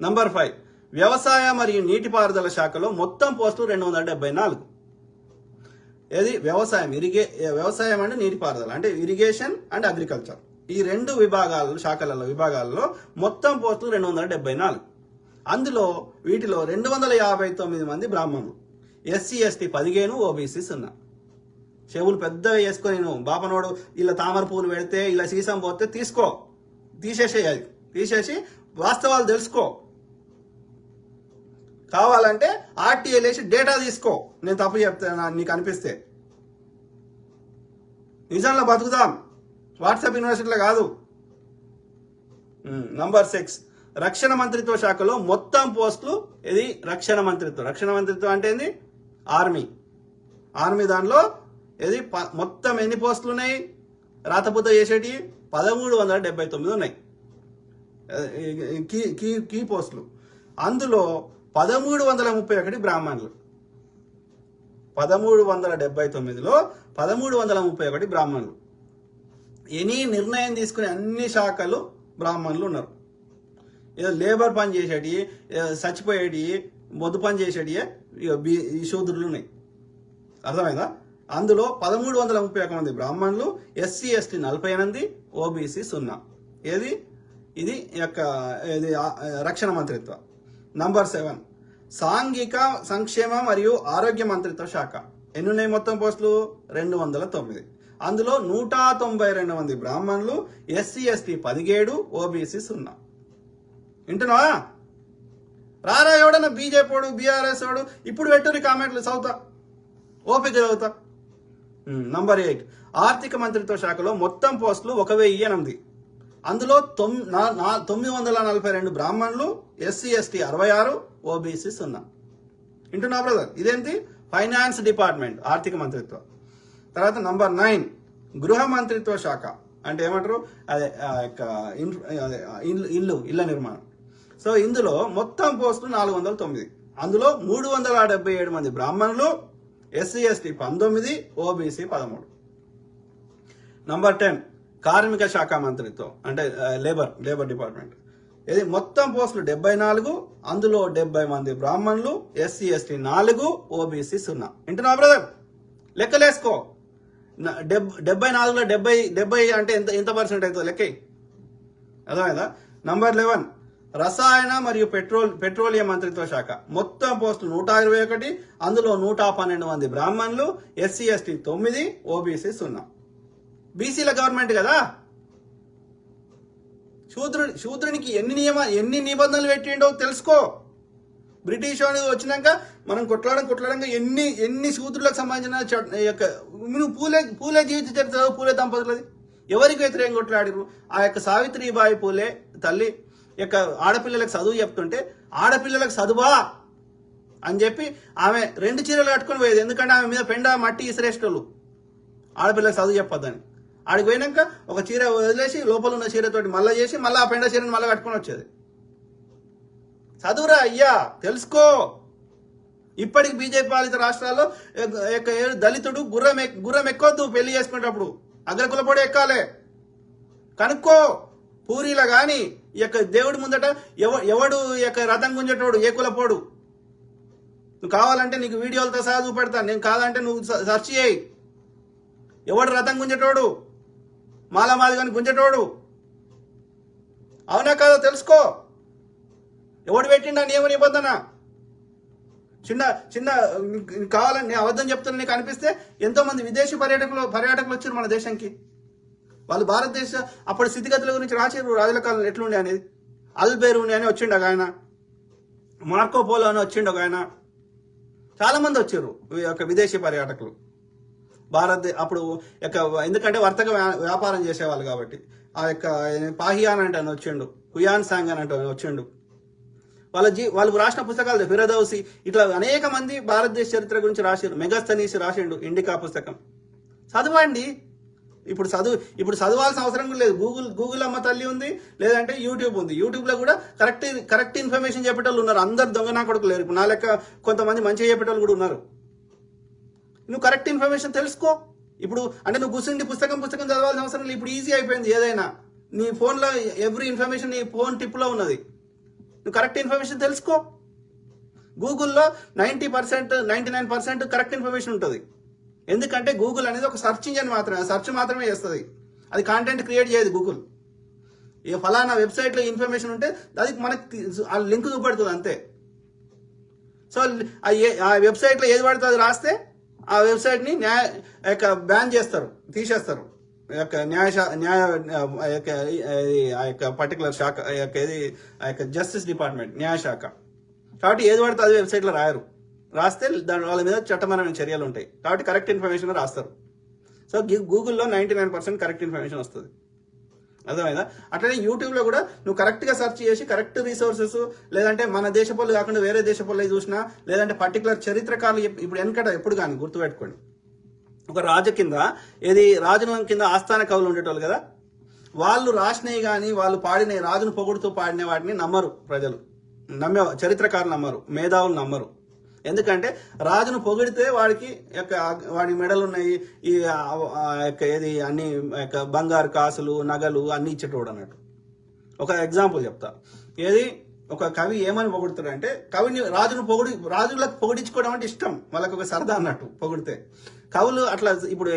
Number 5 వ్యవసాయ మరియు నీటిపారుదల శాఖలో మొత్తం పోస్టులు 274. ఏది వ్యవసాయం అంటే నీటిపారుదల అంటే ఇరిగేషన్ అండ్ అగ్రికల్చర్, ఈ రెండు విభాగాలలో మొత్తం పోస్టులు 274. అందులో వీటిలో 259 మంది బ్రాహ్మణులు, ఎస్సీ ఎస్టీ 15, ఓబీసీ 0. చెవులు పెద్దగా వేసుకొని నువ్వు బాపనోడు ఇలా తామర పూలు పెడితే ఇలా సీసం పోతే తీసేసి వాస్తవాలు తెలుసుకో. కావాలంటే ఆర్టీఐ వేసి డేటా తీసుకో. నేను తప్పు చెప్తాను నీకు అనిపిస్తే. నిజంలో బతుకుదాం, వాట్సాప్ యూనివర్సిటీలో కాదు. నంబర్ 6 రక్షణ మంత్రిత్వ శాఖలో మొత్తం పోస్టులు. ఇది రక్షణ మంత్రిత్వం అంటే ఏంది? ఆర్మీ దానిలో ఇది మొత్తం ఎన్ని పోస్టులు ఉన్నాయి? రాతపూత చేసేటి 1379 ఉన్నాయి కీ పోస్టులు. అందులో 1331 బ్రాహ్మణులు. 1379లో 1331 బ్రాహ్మణులు. ఎనీ నిర్ణయం తీసుకునే అన్ని శాఖలు బ్రాహ్మణులు ఉన్నారు. ఏదో లేబర్ పని చేసేటి, చచ్చిపోయేటి, మొద్దు పని చేసేటి ఈ శూద్రులు ఉన్నాయి. అర్థమైందా? అందులో 1331 మంది బ్రాహ్మణులు, ఎస్సీ ఎస్టీ 48, ఓబీసీ 0. ఇది రక్షణ మంత్రిత్వ. నంబర్ 7 సాంఘిక సంక్షేమ మరియు ఆరోగ్య మంత్రిత్వ శాఖ. ఎన్ని ఉన్నాయి మొత్తం పోస్టులు? 209. అందులో 192 మంది బ్రాహ్మణులు, ఎస్సీ ఎస్టీ 17, ఓబీసీ 0. వింటున్నావా? రారా ఎవడన్నా బీజేపీ వాడు, బీఆర్ఎస్ వాడు ఇప్పుడు పెట్టుని కామెంట్లు చదువుతా, ఓపిక చదువుతా. నంబర్ 8 ఆర్థిక మంత్రిత్వ శాఖలో మొత్తం పోస్టులు 1008. అందులో 942 బ్రాహ్మణులు, ఎస్సీ ఎస్టీ 66, ఓబీసీ 0. వింటున్నా బ్రదర్? ఇదేంటి? ఫైనాన్స్ డిపార్ట్మెంట్, ఆర్థిక మంత్రిత్వ. తర్వాత నంబర్ 9 గృహ మంత్రిత్వ శాఖ అంటే ఏమంటారు? అదే ఇళ్ళ నిర్మాణం. సో ఇందులో మొత్తం పోస్టులు 409. అందులో 377 మంది బ్రాహ్మణులు, ఎస్సీ ఎస్టీ 19, ఓబీసీ 13. నంబర్ 10 కార్మిక శాఖ మంత్రిత్వం అంటే లేబర్ డిపార్ట్మెంట్. ఇది మొత్తం పోస్టులు 74. అందులో 70 మంది బ్రాహ్మణులు, ఎస్సీ ఎస్టీ 4, ఓబీసీ 0. వింటున్నా బ్రదర్? లెక్కలేసుకో. 74లో 70 అంటే ఎంత పర్సెంట్ అవుతుంది? లెక్క. అర్థమైందా? నంబర్ 11 రసాయన మరియు పెట్రోలియం మంత్రిత్వ శాఖ. మొత్తం పోస్టులు 121. అందులో 112 మంది బ్రాహ్మణులు, ఎస్సీ ఎస్టీ 9, ఓబీసీ 0. బీసీల గవర్నమెంట్ కదా. శూద్రునికి ఎన్ని నిబంధనలు పెట్టిండో తెలుసుకో. బ్రిటిష్ వాడు వచ్చినాక మనం కొట్లాడంగా ఎన్ని శూద్రులకు సంబంధించిన నువ్వు పూలే జీవిత చరిత్ర, పూలే దంపతులది ఎవరికి వ్యతిరేకంగా కొట్లాడిరు? ఆ యొక్క సావిత్రిబాయి పూలే తల్లి యొక్క ఆడపిల్లలకు చదువు చెప్తుంటే ఆడపిల్లలకు చదువా అని చెప్పి ఆమె 2 చీరలు కట్టుకొని పోయేది. ఎందుకంటే ఆమె మీద పెండ మట్టి ఇసిరేసేటోళ్ళు ఆడపిల్లలకు చదువు చెప్పొద్దని. ఆడికి పోయినాక ఒక చీర వదిలేసి లోపల ఉన్న చీరతోటి మళ్ళీ చేసి మళ్ళీ ఆ పెండ చీరని మళ్ళీ కట్టుకొని వచ్చేది. చదువురా అయ్యా, తెలుసుకో. ఇప్పటికి బీజేపీ పాలిత రాష్ట్రాల్లో దళితుడు గుర్రం ఎక్కొద్దు పెళ్లి చేసుకునేటప్పుడు, అగ్రకులపోడు ఎక్కాలే. కనుక్కో. పూరిలో కానీ ఈ యొక్క దేవుడి ముందట ఎవడు రథం గుంజేటోడు ఏ కులపోడు. నువ్వు కావాలంటే నీకు వీడియోలతో సహా చూపెడతాను. నేను కాదంటే నువ్వు సెర్చ్ చేయి. ఎవడు రథం గుంజేటోడు, మాలమాది కానీ గుంజేటోడు, అవునా కాదో తెలుసుకో. ఎవడు పెట్టిండా నియమ నిబంధన? చిన్న కావాలని నేను అబద్ధం చెప్తున్నా నీకు అనిపిస్తే ఎంతో మంది విదేశీ పర్యాటకులు వచ్చారు మన దేశానికి. వాళ్ళు భారతదేశ అప్పటి స్థితిగతుల గురించి రాశారు. రాజుల కాలంలో ఎట్లుండే అనేది. అల్బేరూని అని వచ్చిండు ఒక ఆయన, మార్కో పోలో అని వచ్చిండు ఒక ఆయన. చాలా మంది వచ్చారు విదేశీ పర్యాటకులు అప్పుడు ఎందుకంటే వర్తక వ్యాపారం చేసేవాళ్ళు కాబట్టి. ఆ యొక్క పాహియాన్ అంటే అని వచ్చిండు, హుయాన్ సాంగ్ అని అంటే వచ్చిండు. వాళ్ళు రాసిన పుస్తకాలు ఫిరదౌసి ఇట్లా అనేక మంది భారతదేశ చరిత్ర గురించి రాశారు. మెగాస్తనీసి రాసిండు ఇండికా పుస్తకం. చదవండి. ఇప్పుడు చదవాల్సిన అవసరం కూడా లేదు. గూగుల్ అమ్మ తల్లి ఉంది, లేదంటే యూట్యూబ్ ఉంది. యూట్యూబ్లో కూడా కరెక్ట్ ఇన్ఫర్మేషన్ చెప్పేటోళ్ళు ఉన్నారు. అందరు దొంగ నా కొడుకు లేరు. ఇప్పుడు నా లెక్క కొంతమంది మంచిగా చెప్పేటోళ్ళు కూడా ఉన్నారు. నువ్వు కరెక్ట్ ఇన్ఫర్మేషన్ తెలుసుకో. ఇప్పుడు అంటే నువ్వు కూర్చుండి పుస్తకం చదవాల్సిన అవసరం లేదు. ఇప్పుడు ఈజీ అయిపోయింది. ఏదైనా నీ ఫోన్లో ఎవ్రీ ఇన్ఫర్మేషన్ నీ ఫోన్ టిప్లో ఉన్నది. నువ్వు కరెక్ట్ ఇన్ఫర్మేషన్ తెలుసుకో. గూగుల్లో 99% కరెక్ట్ ఇన్ఫర్మేషన్ ఉంటుంది. ఎందుకంటే గూగుల్ అనేది ఒక సెర్చ్ ఇంజన్ మాత్రమే, సెర్చ్ మాత్రమే చేస్తుంది, అది కాంటెంట్ క్రియేట్ చేయదు గూగుల్. ఇక ఫలానా వెబ్సైట్లో ఇన్ఫర్మేషన్ ఉంటే అది మనకి ఆ లింక్ చూపెడుతుంది అంతే. సో ఆ వెబ్సైట్లో ఏది పడితే అది రాస్తే ఆ వెబ్సైట్ని బ్యాన్ చేస్తారు, తీసేస్తారు. ఆ యొక్క పర్టికులర్ శాఖ ఆ యొక్క జస్టిస్ డిపార్ట్మెంట్, న్యాయశాఖ. కాబట్టి ఏది పడితే అది వెబ్సైట్లో రాయరు, రాస్తే దాని వాళ్ళ మీద చట్టపరమైన చర్యలు ఉంటాయి. కాబట్టి కరెక్ట్ ఇన్ఫర్మేషన్ రాస్తారు. సో గూగుల్లో 99% కరెక్ట్ ఇన్ఫర్మేషన్ వస్తుంది. అర్థమైందా? అట్లనే యూట్యూబ్లో కూడా నువ్వు కరెక్ట్గా సెర్చ్ చేసి కరెక్ట్ రిసోర్సెస్, లేదంటే మన దేశ పనులు కాకుండా వేరే దేశ పనులు చూసినా, లేదంటే పర్టికులర్ చరిత్రకారులు ఇప్పుడు వెనకట ఎప్పుడు కానీ గుర్తుపెట్టుకోండి, ఒక రాజు కింద రాజుల కింద ఆస్థాన కవులు ఉండేటోళ్ళు కదా, వాళ్ళు రాసినవి కానీ వాళ్ళు పాడిన రాజును పొగుడుతూ పాడిన వాటిని నమ్మరు ప్రజలు, చరిత్రకారులు నమ్మరు, మేధావులు నమ్మరు. ఎందుకంటే రాజును పొగిడితే వాడి మెడలు ఉన్నాయి, ఈ అన్ని బంగారు కాసులు నగలు అన్ని ఇచ్చేటోడు అన్నట్టు. ఒక ఎగ్జాంపుల్ చెప్తా. ఒక కవి ఏమని పొగుడుతాడు అంటే, కవిని రాజులకు పొగిడించుకోవడం అంటే ఇష్టం, వాళ్ళకి ఒక సరదా అన్నట్టు పొగిడితే. కవులు అట్లా ఇప్పుడు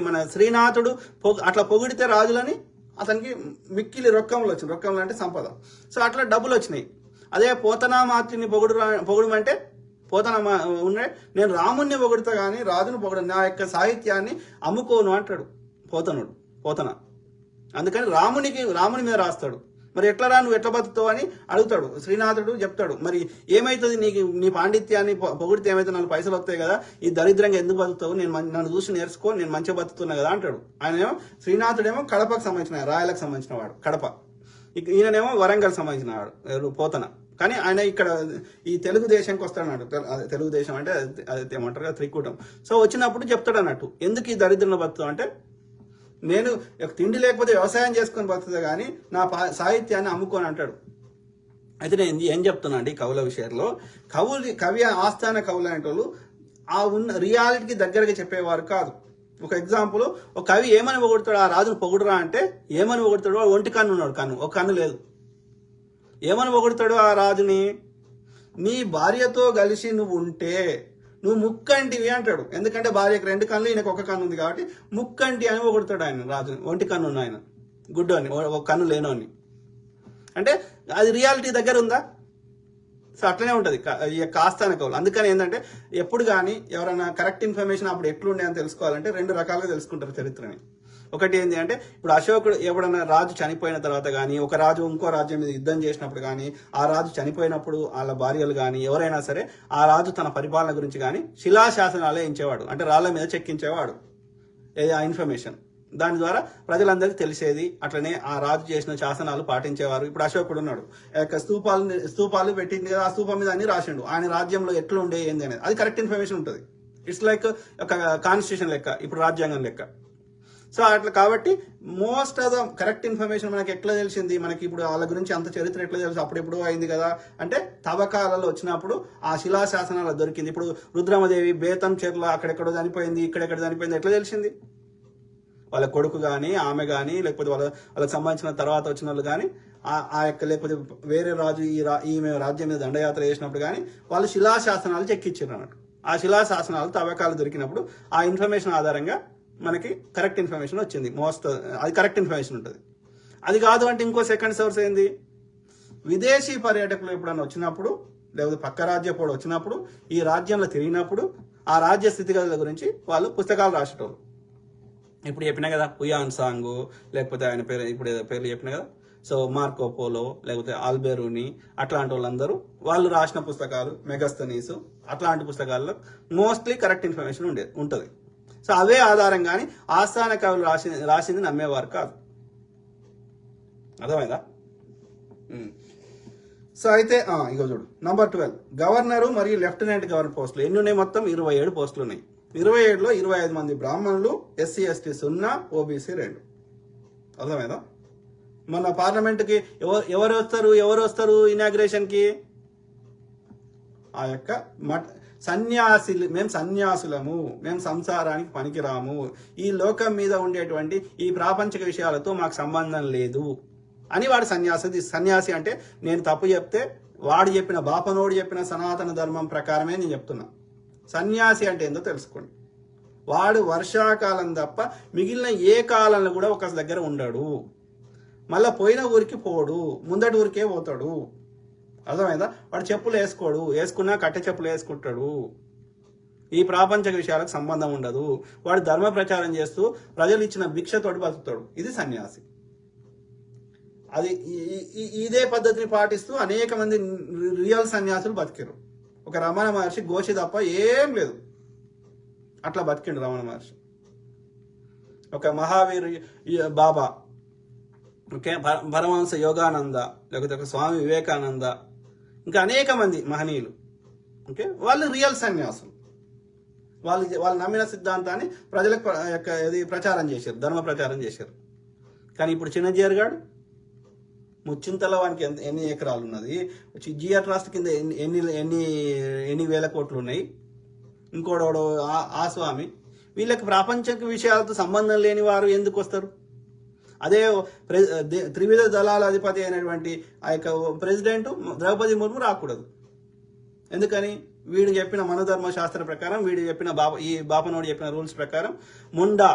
మన శ్రీనాథుడు అట్లా పొగిడితే రాజులని అతనికి మిక్కిలి రొక్కంలో వచ్చింది, రొక్కంలో అంటే సంపద. సో అట్లా డబ్బులు వచ్చినాయి. అదే పోతనామాత్యుని పొగడమంటే నేను రాముణ్ణి పొగుడుతా కానీ రాజును పొగడను, నా యొక్క సాహిత్యాన్ని అమ్ముకోను అంటాడు పోతన. అందుకని రాముని మీద రాస్తాడు. మరి ఎట్లా నువ్వు ఎట్లా బతుకుతావు అని అడుగుతాడు. శ్రీనాథుడు చెప్తాడు, మరి ఏమవుతుంది నీ పాండిత్యాన్ని పొగిడితే ఏమైతే 4 పైసలు వస్తాయి కదా, ఈ దరిద్రంగా ఎందుకు బతుకుతావు, నన్ను చూసి నేర్చుకో, నేను మంచిగా బతుకుతున్నా కదా అంటాడు. ఆయనేమో శ్రీనాథుడేమో కడపకు సంబంధించిన, రాయలకు సంబంధించిన వాడు కడప, ఈయననేమో వరంగల్ సంబంధించిన వాడు పోతన. కానీ ఆయన ఇక్కడ ఈ తెలుగుదేశంకి వస్తాడు. తెలుగుదేశం అంటే అది ఏమంటారు కదా, త్రికూటం. సో వచ్చినప్పుడు చెప్తాడు అన్నట్టు, ఎందుకు ఈ దరిద్రంలో బతుకుతావు అంటే, నేను తిండి లేకపోతే వ్యవసాయం చేసుకొని బతుకుతా కానీ నా సాహిత్యాన్ని అమ్ముకొని అంటాడు. అయితే నేను ఏం చెప్తున్నా అండి, కవుల విషయంలో కవి ఆస్థాన కవులు అనేటోళ్ళు ఆ ఉన్న రియాలిటీకి దగ్గరగా చెప్పేవారు కాదు. ఒక ఎగ్జాంపుల్, ఒక కవి ఏమని పొగుడుతాడు, ఆ రాజును పొగుడురా అంటే ఏమని పొగుడుతాడు, ఒంటి కన్ను ఉన్నాడు, ఒక కన్ను లేదు. ఏమని పొగుడుతాడు ఆ రాజుని, నీ భార్యతో కలిసి నువ్వు ఉంటే నువ్వు ముక్కంటివి అంటాడు. ఎందుకంటే భార్యకు 2 కన్నులు, ఈయనకు 1 కన్ను ఉంది కాబట్టి ముక్కంటి అని పొగుడుతాడు ఆయన రాజుని. ఒంటి కన్ను ఉన్న ఆయన గుడ్డు అని, 1 కన్ను లేనోని. అంటే అది రియాలిటీ దగ్గర ఉందా? సో అట్లనే ఉంటుంది ఈ ఆస్థాన కవులు. అందుకని ఏంటంటే ఎప్పుడు కానీ ఎవరైనా కరెక్ట్ ఇన్ఫర్మేషన్ అప్పుడు ఎట్లుండే అని తెలుసుకోవాలంటే 2 రకాలుగా తెలుసుకుంటారు చరిత్రని. ఒకటి ఏంటి అంటే, ఇప్పుడు అశోకుడు ఎప్పుడన్నా రాజు చనిపోయిన తర్వాత కానీ, ఒక రాజు ఇంకో రాజ్యం మీద యుద్ధం చేసినప్పుడు కానీ, ఆ రాజు చనిపోయినప్పుడు వాళ్ళ భార్యలు కానీ ఎవరైనా సరే ఆ రాజు తన పరిపాలన గురించి కానీ శిలాశాసనాలే ఇచ్చేవాడు, అంటే రాళ్ల మీద చెక్కించేవాడు ఆ ఇన్ఫర్మేషన్. దాని ద్వారా ప్రజలందరికీ తెలిసేది. అట్లనే ఆ రాజు చేసిన శాసనాలు పాటించేవారు. ఇప్పుడు అశోకుడు ఉన్నాడు, స్తూపాలు పెట్టింది కదా, ఆ స్తూపం మీద అన్ని రాసిండు, ఆయన రాజ్యంలో ఎట్లా ఉండే ఏంది అనేది, అది కరెక్ట్ ఇన్ఫర్మేషన్ ఉంటుంది. ఇట్స్ లైక్ ఒక కాన్స్టిట్యూషన్ లెక్క, ఇప్పుడు రాజ్యాంగం లెక్క. సో అట్లా కాబట్టి most of the correct information మనకి ఎట్లా తెలిసింది, మనకి ఇప్పుడు వాళ్ళ గురించి అంత చరిత్ర ఎట్లా తెలుసు, అప్పుడెప్పుడు అయింది కదా అంటే తవ్వకాలలో వచ్చినప్పుడు ఆ శిలాశాసనాలు దొరికింది. ఇప్పుడు రుద్రమదేవి బేతం చెర్ల అక్కడెక్కడో చనిపోయింది, ఇక్కడెక్కడ చనిపోయింది ఎట్లా తెలిసింది, వాళ్ళ కొడుకు కానీ ఆమె కానీ లేకపోతే వాళ్ళకి సంబంధించిన తర్వాత వచ్చిన వాళ్ళు కానీ ఆ యొక్క లేకపోతే వేరే రాజు ఈమె రాజ్యం మీద దండయాత్ర చేసినప్పుడు కానీ వాళ్ళు శిలాశాసనాలు చెక్కిచ్చారు అన్నట్టు. ఆ శిలాశాసనాలు తవ్వకాలు దొరికినప్పుడు ఆ ఇన్ఫర్మేషన్ ఆధారంగా మనకి కరెక్ట్ ఇన్ఫర్మేషన్ వచ్చింది. అది కరెక్ట్ ఇన్ఫర్మేషన్ ఉంటుంది. అది కాదు అంటే ఇంకో సెకండ్ సోర్స్ ఏంది, విదేశీ పర్యాటకులు ఎప్పుడన్నా వచ్చినప్పుడు లేకపోతే పక్క రాజ్యపోడు వచ్చినప్పుడు ఈ రాజ్యంలో తిరిగినప్పుడు ఆ రాజ్య స్థితిగతుల గురించి వాళ్ళు పుస్తకాలు రాసేటోళ్ళు. ఇప్పుడు చెప్పినా కదా, హుయాన్ సాంగ్, లేకపోతే ఆయన పేర్లు చెప్పినా కదా, సో మార్కో పోలో, లేకపోతే ఆల్బెరూని, అట్లాంటి వాళ్ళందరూ వాళ్ళు రాసిన పుస్తకాలు, మెగస్తనీస్, అట్లాంటి పుస్తకాల్లో మోస్ట్లీ కరెక్ట్ ఇన్ఫర్మేషన్ ఉంటుంది. సో అవే ఆధారంగానే ఆస్థాన కవులు రాసింది నమ్మేవారు కాదు. అర్థమైందా? సో అయితే ఇగో చూడు, నంబర్ 12 గవర్నరు మరియు లెఫ్టినెంట్ గవర్నర్ పోస్టులు ఎన్ని ఉన్నాయి, మొత్తం 27 పోస్టులు ఉన్నాయి. 27లో 25 మంది బ్రాహ్మణులు, SC ST 0, OBC 2. అర్థమైందా? మన పార్లమెంట్కి ఎవరు వస్తారు ఇనాగ్రేషన్కి, ఆ యొక్క మేము సన్యాసులము, మేము సంసారానికి పనికిరాము, ఈ లోకం మీద ఉండేటువంటి ఈ ప్రాపంచిక విషయాలతో మాకు సంబంధం లేదు అని వాడు సన్యాసి అంటే నేను తప్పు చెప్తే వాడు చెప్పిన బాపనోడు చెప్పిన సనాతన ధర్మం ప్రకారమే నేను చెప్తున్నా. సన్యాసి అంటే ఏందో తెలుసుకోండి. వాడు వర్షాకాలం తప్ప మిగిలిన ఏ కాలంలో కూడా ఒక దగ్గర ఉండడు. మళ్ళీ పోయిన ఊరికి పోడు, ముందటి ఊరికే పోతాడు. అర్థమైందా? వాడు చెప్పులు వేసుకోడు, వేసుకున్నా కట్టె చెప్పులు వేసుకుంటాడు. ఈ ప్రాపంచక విషయాలకు సంబంధం ఉండదు. వాడు ధర్మ ప్రచారం చేస్తూ ప్రజలు ఇచ్చిన భిక్షతోటి బతుకుతాడు. ఇది సన్యాసి. అది ఇదే పద్ధతిని పాటిస్తూ అనేక మంది రియల్ సన్యాసులు బతికారు. ఒక రమణ మహర్షి గోషి తప్ప ఏం లేదు, అట్లా బతికిండు రమణ మహర్షి. ఒక మహావీర్ బాబా, ఓకే, పరమహంస యోగానంద, లేకపోతే ఒక స్వామి వివేకానంద, ఇంకా అనేక మంది మహనీయులు, ఓకే, వాళ్ళు రియల్ సన్యాసులు. వాళ్ళు నమ్మిన సిద్ధాంతాన్ని ప్రజలకు ప్రచారం చేశారు, ధర్మ ప్రచారం చేశారు. కానీ ఇప్పుడు చిన్నజీఆర్ గారు ముచ్చింతలో వానికి ఎన్ని ఎకరాలు ఉన్నది, జిఆర్ ట్రస్ట్ కింద ఎన్ని వేల కోట్లు ఉన్నాయి, ఇంకోడోడు ఆ స్వామి. వీళ్ళకి ప్రాపంచిక విషయాలతో సంబంధం లేని వారు ఎందుకు వస్తారు? అదే త్రివిధ దళాల అధిపతి అయినటువంటి ఆ యొక్క ప్రెసిడెంట్ ద్రౌపది ముర్ము రాకూడదు. ఎందుకని? వీడు చెప్పిన మనధర్మ శాస్త్ర ప్రకారం, వీడు చెప్పిన ఈ బాపనోడు చెప్పిన రూల్స్ ప్రకారం ముండా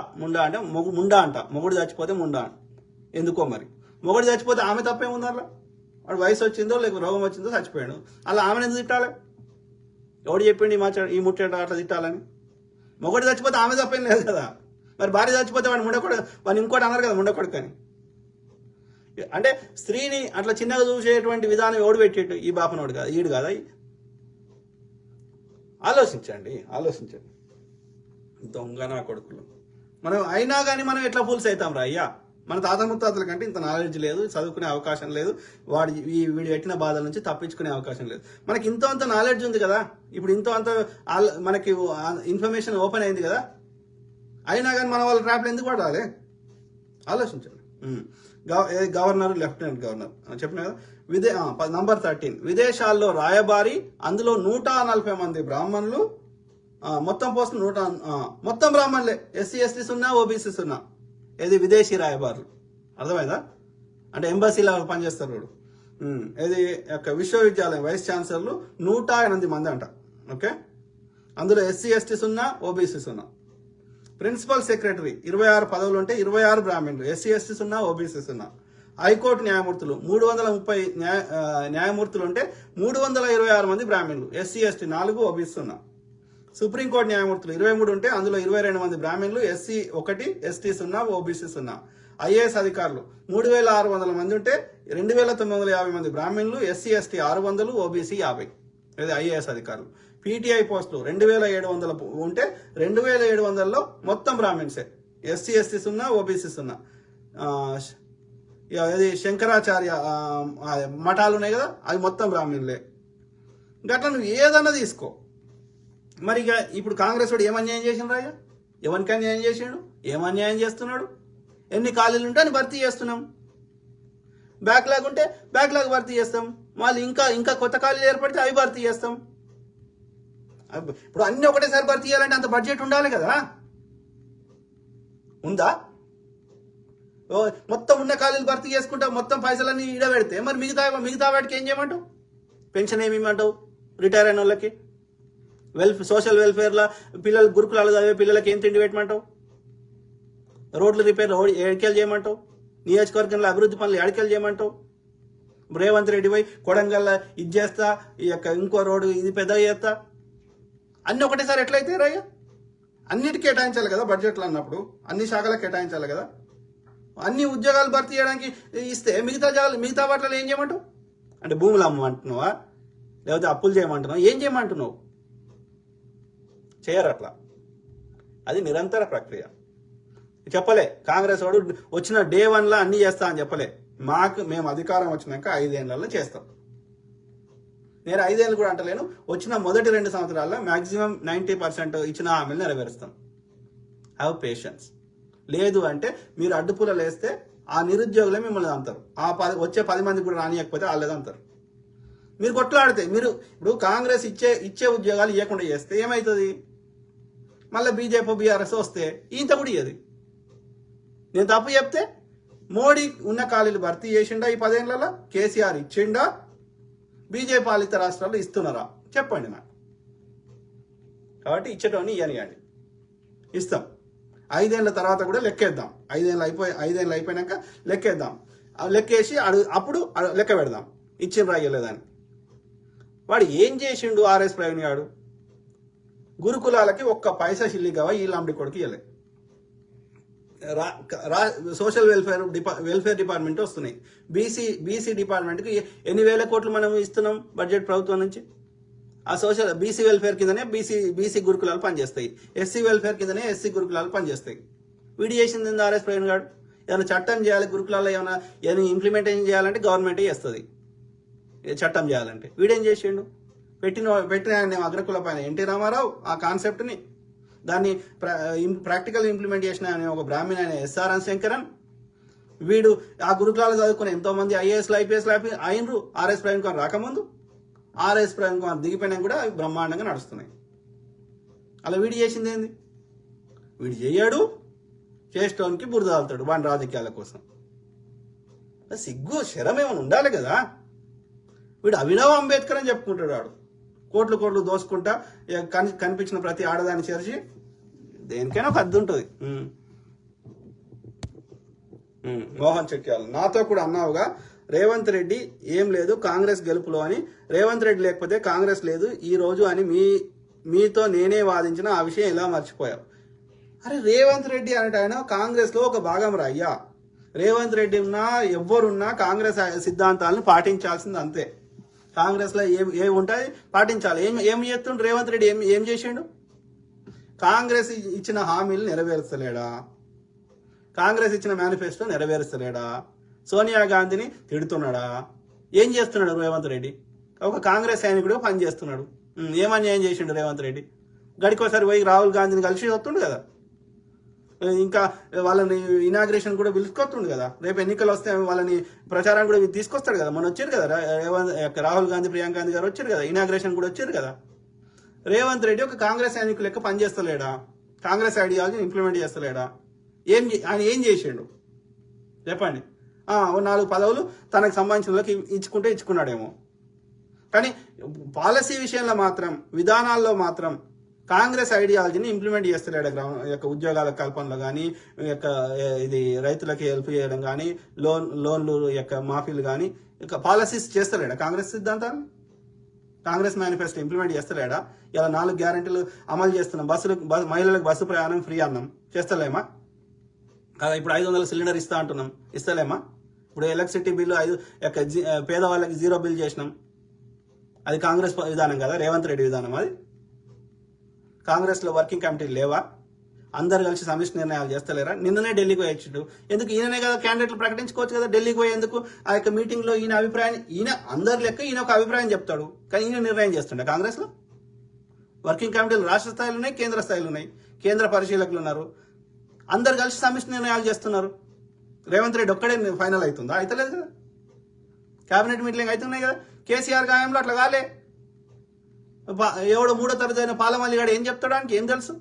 అంటే ముండా అంట, మొగుడు చచ్చిపోతే ముండా. ఎందుకో మరి మొగుడు చచ్చిపోతే ఆమె తప్పేముంది? అలా వాడు వయసు వచ్చిందో లేకపోతే రోగం వచ్చిందో చచ్చిపోయాడు, అలా ఆమెను ఎందుకు తిట్టాలి? ఎవడు చెప్పిండి ఈ ముచ్చట అట్లా తిట్టాలని? మొగుడు చచ్చిపోతే ఆమె తప్పేం లేదు కదా. మరి భార్య చచ్చిపోతే వాడు ముండకొడు, వాడిని ఇంకోటి అన్నారు కదా ముండకొడుకు అని. అంటే స్త్రీని అట్లా చిన్నగా చూసేటువంటి విధానం ఎవడు పెట్టేట్టు? ఈ బాపనోడు కాదు, ఈడు కాదా? ఆలోచించండి. దొంగ నా కొడుకులు. మనం అయినా కానీ మనం ఎట్లా ఫూల్స్ అవుతాం రా అయ్యా? మన తాత ముత్తాతల కంటే ఇంత నాలెడ్జ్ లేదు, చదువుకునే అవకాశం లేదు, వీడు పెట్టిన బాధల నుంచి తప్పించుకునే అవకాశం లేదు. మనకి ఇంతో అంత నాలెడ్జ్ ఉంది కదా, ఇప్పుడు ఇంతో అంత మనకి ఇన్ఫర్మేషన్ ఓపెన్ అయింది కదా, అయినా కానీ మన వాళ్ళ ట్రాప్లు ఎందుకు పడాలి? ఆలోచించండి. గవర్నర్, లెఫ్టినెంట్ గవర్నర్ చెప్పిన కదా, నంబర్ 13 విదేశాల్లో రాయబారి, అందులో 140 మంది బ్రాహ్మణులు, మొత్తం పోస్టులు మొత్తం బ్రాహ్మణులే, ఎస్సీ ఎస్టీ సున్నా, ఓబీసీ సున్నా. ఏది విదేశీ రాయబారులు, అర్థమైందా? అంటే ఎంబసీలో పనిచేస్తారు. ఇది యొక్క విశ్వవిద్యాలయం వైస్ ఛాన్సలర్లు 108 మంది అంట, ఓకే, అందులో ఎస్సీ ఎస్టీ సున్నా, ఓబీసీ సున్నా. ప్రిన్సిపల్ సెక్రటరీ 26 పదవులు ఉంటే 26 బ్రాహ్మణులు, ఎస్సీ ఎస్టీ సున్నా, ఓబీసీ సున్నా. హైకోర్టు న్యాయమూర్తులు 330 న్యాయమూర్తులు ఉంటే 326 మంది బ్రాహ్మణులు, ఎస్సీ ఎస్టీ 4, ఓబీసీ సున్నా. సుప్రీంకోర్టు న్యాయమూర్తులు 23 ఉంటే అందులో 22 మంది బ్రాహ్మణులు, ఎస్సీ 1, ఎస్టీ సున్నా, ఓబీసీ సున్నా. ఐఏఎస్ అధికారులు 3600 మంది ఉంటే 2950 మంది బ్రాహ్మణులు, ఎస్సీ ఎస్టీ 600, ఓబీసీ 50. ఇది ఐఏఎస్ అధికారులు. పీటీఐ పోస్టులు 2700 ఉంటే 2700లో మొత్తం బ్రాహ్మణ్సే, ఎస్సీ ఎస్టీ సున్నా, ఓబీసీ సున్నా. ఇది శంకరాచార్య మఠాలు ఉన్నాయి కదా, అవి మొత్తం బ్రాహ్మణులే. గట్లా నువ్వు ఏదన్నా తీసుకో. మరి ఇక ఇప్పుడు కాంగ్రెస్ వాడు ఏం అన్యాయం చేసిండు రాయ్యా? ఎవరికి అన్యాయం చేసిండు? ఏం అన్యాయం చేస్తున్నాడు? ఎన్ని ఖాళీలు ఉంటే అని భర్తీ చేస్తున్నాం, బ్యాక్లాగ్ ఉంటే బ్యాక్లాగ్ భర్తీ చేస్తాం, మళ్ళీ ఇంకా కొత్త ఖాళీలు ఏర్పడితే అవి భర్తీ చేస్తాం. ఇప్పుడు అన్ని ఒకటేసారి భర్తీ చేయాలంటే అంత బడ్జెట్ ఉండాలి కదా, ఉందా? మొత్తం ఉన్న ఖాళీలు భర్తీ చేసుకుంటా మొత్తం పైసలన్నీ ఈడ పెడితే మరి మిగతా వాటికి ఏం చేయమంటావు? పెన్షన్ ఏమి ఇవ్వమంటావు? రిటైర్ అయిన వాళ్ళకి సోషల్ వెల్ఫేర్లో పిల్లలు గురుకులాలు చదివే పిల్లలకి ఏం తిండి పెట్టమంటావు? రోడ్లు రిపేర్ ఏడికెళ్ళి చేయమంటావు? నియోజకవర్గంలో అభివృద్ధి పనులు ఏడికెళ్ళి చేయమంటావు? రేవంత్ రెడ్డి పోయి కొడంగల్లో ఇది చేస్తా, ఈ యొక్క ఇంకో రోడ్డు ఇది పెద్దగా చేస్తా, అన్నీ ఒకటేసారి ఎట్లయితే రాయ్యా? అన్నిటికీ కేటాయించాలి కదా బడ్జెట్లో అన్నప్పుడు, అన్ని శాఖలకు కేటాయించాలి కదా. అన్ని ఉద్యోగాలు భర్తీ చేయడానికి ఇస్తే మిగతా వాటిలో ఏం చేయమంటావు? అంటే భూములు అమ్మంటున్నావా, లేకపోతే అప్పులు చేయమంటున్నావు, ఏం చేయమంటున్నావు? చేయరు అట్లా. అది నిరంతర ప్రక్రియ. చెప్పలే కాంగ్రెస్ వాడు వచ్చిన డే 1లా అన్ని చేస్తా అని చెప్పలే. మేము అధికారం వచ్చినాక 5 ఏళ్లలో చేస్తాం. నేను 5 ఏళ్ళు కూడా అంటలేను, వచ్చిన మొదటి 2 సంవత్సరాల్లో మాక్సిమం 90% ఇచ్చిన హామీలు నెరవేరుస్తాం. Have patience. లేదు అంటే మీరు అడ్డుపూలలు వేస్తే ఆ నిరుద్యోగులే మిమ్మల్ని అంటారు, వచ్చే 10 మంది కూడా రానియకపోతే వాళ్ళేది అంటారు. మీరు కొట్లాడితే ఇప్పుడు కాంగ్రెస్ ఇచ్చే ఉద్యోగాలు ఇవ్వకుండా చేస్తే ఏమవుతుంది? మళ్ళీ బీజేపీ బీఆర్ఎస్ వస్తే ఇంత కూడా ఇయ్యది. నేను తప్పు చెప్తే మోడీ ఉన్న ఖాళీలు భర్తీ చేసిండా ఈ 10 ఏళ్లలో? కేసీఆర్ ఇచ్చిండా? బీజేపీ పాలిత రాష్ట్రాలు ఇస్తున్నారా చెప్పండి నాకు. కాబట్టి ఇచ్చేటోని ఇవ్వనియండి, ఇస్తాం. 5 ఏళ్ళ తర్వాత కూడా లెక్కేద్దాం. 5 ఏళ్ళు అయిపోయినాక లెక్కేద్దాం. లెక్కేసి అప్పుడు లెక్క పెడదాం ఇచ్చిండ్రా ఇవ్వలేదని. వాడు ఏం చేసిండు ఆర్ఎస్ ప్రవీణ్ గారు? గురుకులాలకి ఒక్క పైసా సిల్లిగవా ఈ లాంటి కొడుకు ఇవ్వలే. సోషల్ వెల్ఫేర్ డిపార్ట్మెంట్ వస్తున్నాయి. బీసీ డిపార్ట్మెంట్కి ఎన్ని వేల కోట్లు మనం ఇస్తున్నాం బడ్జెట్ ప్రభుత్వం నుంచి. ఆ బీసీ వెల్ఫేర్ కిందనే బీసీ గురుకులాలు పనిచేస్తాయి, ఎస్సీ వెల్ఫేర్ కిందనే ఎస్సీ గురుకులాలు పనిచేస్తాయి. వీడి చేసింది ఆర్ఎస్ ప్రవీణ్ గారు. ఏమైనా చట్టం చేయాలి గురుకులాల్లో, ఏమైనా ఇంప్లిమెంటేషన్ చేయాలంటే గవర్నమెంటే చేస్తుంది చట్టం చేయాలంటే. వీడేం చేసిండు? పెట్టిన అగ్రకుల పైన ఎన్టీ రామారావు ఆ కాన్సెప్ట్ని, దాన్ని ప్రాక్టికల్ ఇంప్లిమెంట్ చేసిన ఒక బ్రాహ్మణ ఆయన ఎస్ఆర్ఎన్ శంకరన్. వీడు ఆ గురుకులాలు చదువుకుని ఎంతోమంది ఐఏఎస్లు ఐపీఎస్లు అయినరు ఆర్ఎస్ ప్రవీణ్ కుమార్ రాకముందు. ఆర్ఎస్ ప్రవీణ్ కుమార్ దిగిపోయినా కూడా అవి బ్రహ్మాండంగా నడుస్తున్నాయి. అలా వీడు చేసింది ఏంది? వీడు చేయడు, చేసేటోనికి బురద తాగుతాడు వాడి రాజకీయాల కోసం. సిగ్గు శరం ఏమైనా ఉండాలి కదా. వీడు అభినవ్ అంబేద్కర్ అని చెప్పుకుంటాడు. వాడు కోట్లు దోసుకుంటా కనిపించిన ప్రతి ఆడదాన్ని చేర్చి దేనికైనా ఒక అద్దు ఉంటుంది. మోహన్ చెక్యాల నాతో కూడా అన్నావుగా రేవంత్ రెడ్డి ఏం లేదు కాంగ్రెస్ గెలుపులో అని. రేవంత్ రెడ్డి లేకపోతే కాంగ్రెస్ లేదు ఈ రోజు అని మీతో నేనే వాదించిన ఆ విషయం ఎలా మర్చిపోయావు? అరే రేవంత్ రెడ్డి అంటే ఆయన కాంగ్రెస్ లో ఒక భాగం రా అయ్యా. రేవంత్ రెడ్డి ఉన్నా ఎవ్వరున్నా కాంగ్రెస్ సిద్ధాంతాలను పాటించాల్సింది అంతే. కాంగ్రెస్ లో ఏ ఉంటాయి పాటించాలి. ఏం చేస్తుండు రేవంత్ రెడ్డి? ఏం చేసిండు? కాంగ్రెస్ ఇచ్చిన హామీలు నెరవేర్చలేడా? కాంగ్రెస్ ఇచ్చిన మేనిఫెస్టో నెరవేర్చలేడా? సోనియా గాంధీని తిడుతున్నాడా? ఏం చేస్తున్నాడు రేవంత్ రెడ్డి? ఒక కాంగ్రెస్ సైనికుడు పనిచేస్తున్నాడు. ఏమన్యాయం చేసిండు రేవంత్ రెడ్డి? గడికోసారి పోయి రాహుల్ గాంధీని కలిసి వస్తుండు కదా. ఇంకా వాళ్ళని ఇనాగ్రేషన్ కూడా పిలుచుకొస్తుండు కదా. రేపు ఎన్నికలు వస్తే వాళ్ళని ప్రచారాన్ని కూడా తీసుకొస్తాడు కదా. మొన్న వచ్చారు కదా రాహుల్ గాంధీ, ప్రియాంక గాంధీ గారు వచ్చారు కదా, ఇనాగ్రేషన్ కూడా వచ్చారు కదా. రేవంత్ రెడ్డి ఒక కాంగ్రెస్ సైనికులు లెక్క పనిచేస్తలేడా? కాంగ్రెస్ ఐడియాలజీని ఇంప్లిమెంట్ చేస్తలేడా? ఆయన ఏం చేసిండు చెప్పండి? 4 పదవులు తనకు సంబంధించిన వాళ్ళకి ఇచ్చుకున్నాడేమో, కానీ పాలసీ విషయంలో మాత్రం, విధానాల్లో మాత్రం కాంగ్రెస్ ఐడియాలజీని ఇంప్లిమెంట్ చేస్తలేడు. యొక్క ఉద్యోగాల కల్పనలో కానీ, ఇది రైతులకి హెల్ప్ చేయడం కానీ, లోన్లు యొక్క మాఫీలు కానీ, పాలసీస్ చేస్తలేడా కాంగ్రెస్ సిద్ధాంతాలు? కాంగ్రెస్ మేనిఫెస్టో ఇంప్లిమెంట్ చేస్తలేడా? ఇలా 4 గ్యారెంటీలు అమలు చేస్తున్నాం. మహిళలకు బస్సు ప్రయాణం ఫ్రీ అన్నాం, చేస్తలేమా? కదా ఇప్పుడు 500 సిలిండర్ ఇస్తా అంటున్నాం, ఇస్తలేమా? ఇప్పుడు ఎలక్ట్రిసిటీ బిల్లు పేదవాళ్ళకి 0 బిల్ చేసినాం. అది కాంగ్రెస్ విధానం కదా, రేవంత్ రెడ్డి విధానం అది. కాంగ్రెస్లో వర్కింగ్ కమిటీలు లేవా? అందరు కలిసి సమిష్టి నిర్ణయాలు చేస్తలేరా? నిన్ననే ఢిల్లీకి పోయొచ్చుడు ఎందుకు? ఈయననే కదా క్యాండిడేట్లు ప్రకటించుకోవచ్చు కదా. ఢిల్లీకి పోయేందుకు ఆ యొక్క మీటింగ్లో ఈయన అభిప్రాయం, అందరి లెక్క ఈయన ఒక అభిప్రాయం చెప్తాడు, కానీ ఈయన నిర్ణయం చేస్తుండే. కాంగ్రెస్లో వర్కింగ్ కమిటీలు రాష్ట్ర స్థాయిలో ఉన్నాయి, కేంద్ర స్థాయిలో ఉన్నాయి, కేంద్ర పరిశీలకులు ఉన్నారు. అందరు కలిసి సమిష్టి నిర్ణయాలు చేస్తున్నారు. రేవంత్ రెడ్డి ఒక్కడే ఫైనల్ అవుతుందా? అయితలేదు కదా. కేబినెట్ మీటింగ్ అవుతున్నాయి కదా. కేసీఆర్ గాయంలో అట్లా కాలే. ఎవడో 3వ తరగతి అయిన పాలమల్లిగాడు ఏం చెప్తాడానికి ఏం తెలుసు?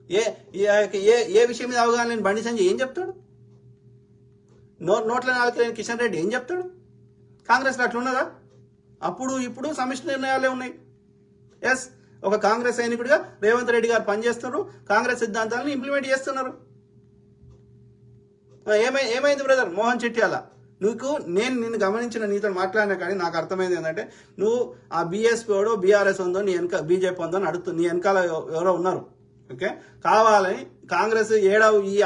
ఏ విషయం మీద అవగాహన లేని బండి సంజయ్ ఏం చెప్తాడు? నోట్ల 4 కిషన్ రెడ్డి ఏం చెప్తాడు? కాంగ్రెస్లో అట్లున్నదా? అప్పుడు ఇప్పుడు సమిష్టి నిర్ణయాలే ఉన్నాయి. ఎస్, ఒక కాంగ్రెస్ సైనికుడిగా రేవంత్ రెడ్డి గారు పనిచేస్తున్నారు, కాంగ్రెస్ సిద్ధాంతాలను ఇంప్లిమెంట్ చేస్తున్నారు. ఏమైంది బ్రదర్ మోహన్ చెట్యాల? నిన్ను గమనించిన, నీతో మాట్లాడినా కానీ నాకు అర్థమైంది ఏంటంటే, నువ్వు ఆ బీఎస్పీ వాడో బీఆర్ఎస్ ఉందో నీ వెనక బీజేపీ ఉందో అని అడుగుతుంది. నీ వెనకాల ఎవరో ఉన్నారు, ఓకే, కావాలని కాంగ్రెస్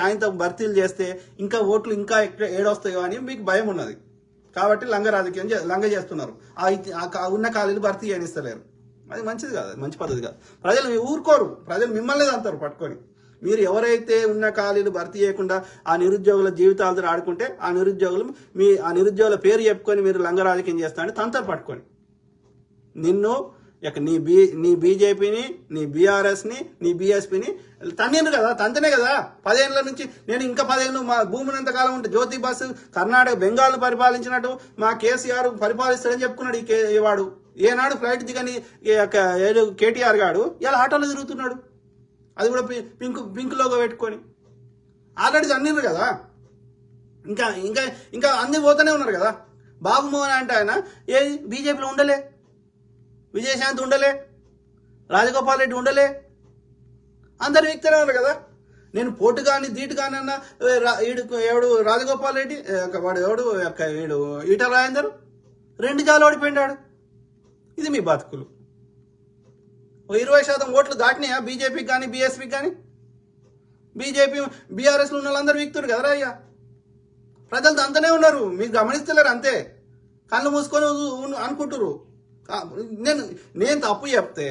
ఆయనతో భర్తీలు చేస్తే ఇంకా ఓట్లు ఇంకా ఏడొస్తాయో అని మీకు భయం ఉన్నది. కాబట్టి లంగ చేస్తున్నారు. ఉన్న ఖాళీలు భర్తీ చేయనిస్తలేరు. అది మంచిది కాదు, మంచి పద్ధతి కాదు. ప్రజలు ఊరుకోరు, ప్రజలు మిమ్మల్ని అంటారు పట్టుకొని. మీరు ఎవరైతే ఉన్న ఖాళీలు భర్తీ చేయకుండా ఆ నిరుద్యోగుల జీవితాలతో ఆడుకుంటే ఆ నిరుద్యోగుల పేరు చెప్పుకొని మీరు లంగ రాజకీయం చేస్తారని తంతరు పట్టుకొని నిన్ను నీ బీజేపీని, నీ బీఆర్ఎస్ని, నీ బీఎస్పీని తన్నిండ్రు కదా, తంతనే కదా. 10 ఏళ్ళ నుంచి నేను ఇంకా 10 ఏళ్ళు మా భూమిని ఎంతకాలం ఉంటే జ్యోతి బస్సు కర్ణాటక బెంగాల్ను పరిపాలించినట్టు మా కేసీఆర్ పరిపాలిస్తాడని చెప్పుకున్నాడు. వాడు ఏనాడు ఫ్లైట్ దిగని కేటీఆర్ గాడు ఇలా ఆటోలో తిరుగుతున్నాడు, అది కూడా పింక్ లోగో పెట్టుకొని. ఆల్రెడీ అన్నిర్రు కదా, ఇంకా ఇంకా ఇంకా అన్ని పోతూనే ఉన్నారు కదా. బాబుమోహన్ అంటే ఆయన ఏది బీజేపీలో ఉండలే, విజయశాంతి ఉండలే, రాజగోపాల్ రెడ్డి ఉండలే, అందరు వ్యక్తులే ఉన్నారు కదా. నేను పోటు కానీ దీటు కానీ అన్న ఎవడు రాజగోపాల్ రెడ్డి వాడు ఎవడు వీడు ఈటల రాజేందర్ 2 జాలు ఓడిపోయినాడు. ఇది మీ బతుకులు. 20% ఓట్లు దాటినాయా బీజేపీకి కానీ బీఎస్పీకి కానీ? బీజేపీ బీఆర్ఎస్లో ఉన్న వాళ్ళందరూ వీక్తురు కదరా అయ్యా. ప్రజలు అంతనే ఉన్నారు, మీకు గమనిస్తలేరు అంతే, కళ్ళు మూసుకొని అనుకుంటురు. నేను తప్పు చెప్తే